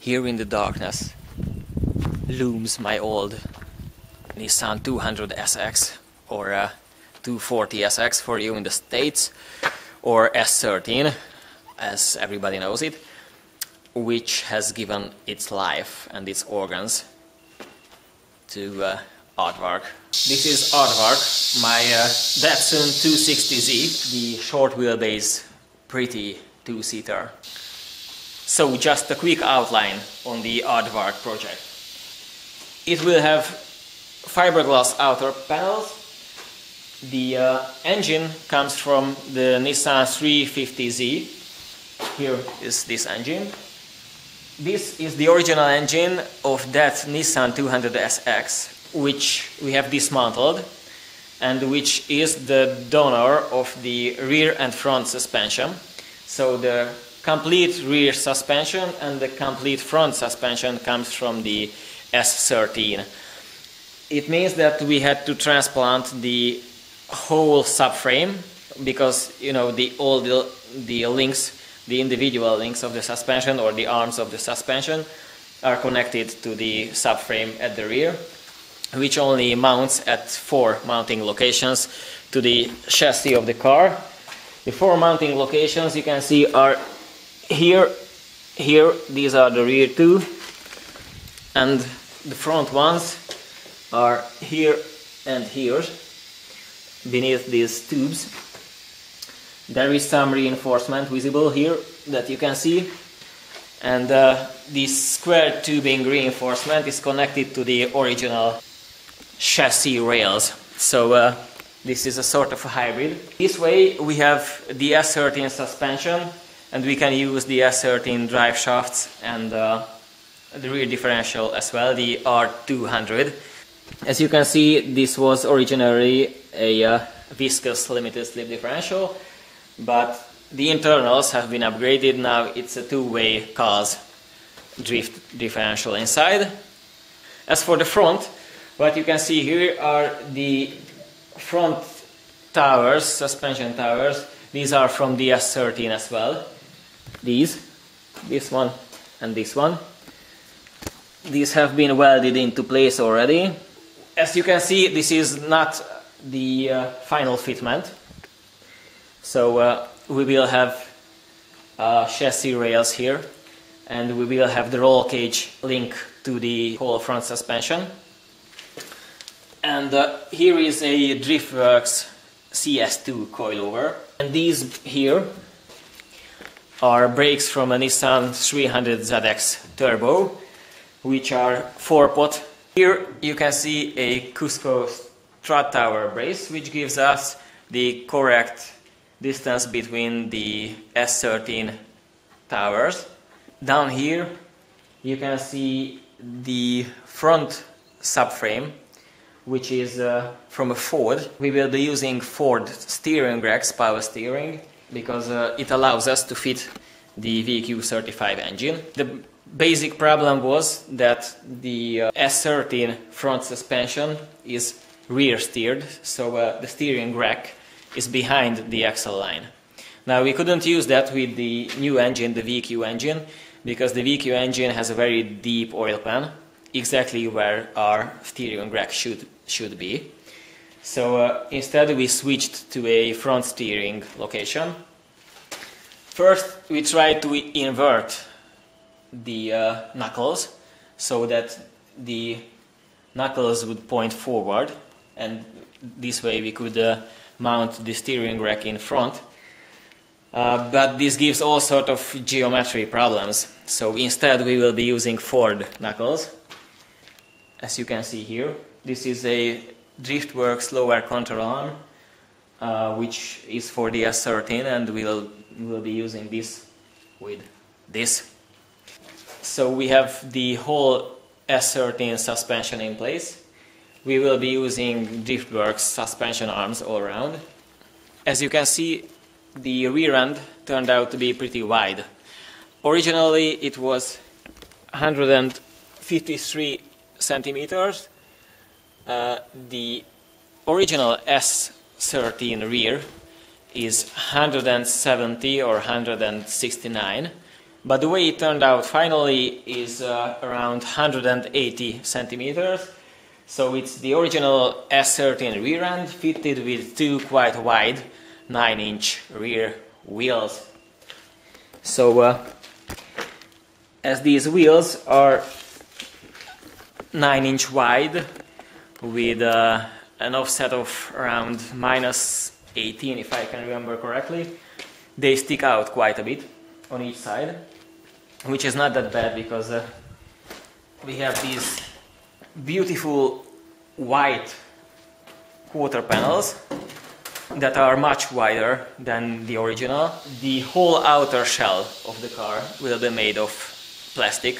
Here in the darkness looms my old Nissan 200SX or 240SX for you in the States, or S13 as everybody knows it, which has given its life and its organs to Aardvark. This is Aardvark, my Datsun 260Z, the short wheelbase pretty two-seater. So just a quick outline on the Aardvark project. It will have fiberglass outer panels. The engine comes from the Nissan 350Z. Here is this engine. This is the original engine of that Nissan 200SX, which we have dismantled and which is the donor of the rear and front suspension. So the complete rear suspension and the complete front suspension comes from the S13. It means that we had to transplant the whole subframe because, you know, all the links, the individual links of the suspension or the arms of the suspension are connected to the subframe at the rear, which only mounts at 4 mounting locations to the chassis of the car. The 4 mounting locations you can see are here, these are the rear two, and the front ones are here and here, beneath these tubes. There is some reinforcement visible here that you can see, and this square tubing reinforcement is connected to the original chassis rails. So this is a sort of a hybrid. This way we have the S13 suspension, and we can use the S13 drive shafts and the rear differential as well, the R200. As you can see, this was originally a viscous limited slip differential, but the internals have been upgraded. Now it's a two-way cause drift differential inside. As for the front, what you can see here are the front towers, suspension towers. These are from the S13 as well. This one and this one. These have been welded into place already. As you can see, this is not the final fitment. So we will have chassis rails here, and we will have the roll cage link to the whole front suspension. And here is a Driftworks CS2 coilover. And these here are brakes from a Nissan 300ZX Turbo, which are 4-pot. Here you can see a Cusco strut tower brace, which gives us the correct distance between the S13 towers. Down here you can see the front subframe, which is from a Ford. We will be using Ford steering racks, power steering, because it allows us to fit the VQ35 engine. The basic problem was that the S13 front suspension is rear steered, so the steering rack is behind the axle line. Now we couldn't use that with the new engine, the VQ engine, because the VQ engine has a very deep oil pan, exactly where our steering rack should be. So instead we switched to a front steering location. First we tried to invert the knuckles so that the knuckles would point forward, and this way we could mount the steering rack in front. But this gives all sort of geometry problems, so instead we will be using Ford knuckles. As you can see here, this is a Driftworks lower control arm, which is for the S13, and we'll be using this with this. So we have the whole S13 suspension in place. We will be using Driftworks suspension arms all around. As you can see, the rear end turned out to be pretty wide. Originally it was 153 centimeters. The original S13 rear is 170 or 169. But the way it turned out finally is around 180 centimeters. So it's the original S13 rear end fitted with two quite wide 9-inch rear wheels. So as these wheels are 9-inch wide with an offset of around -18, if I can remember correctly, they stick out quite a bit on each side, which is not that bad because we have these beautiful white quarter panels that are much wider than the original. The whole outer shell of the car will be made of plastic,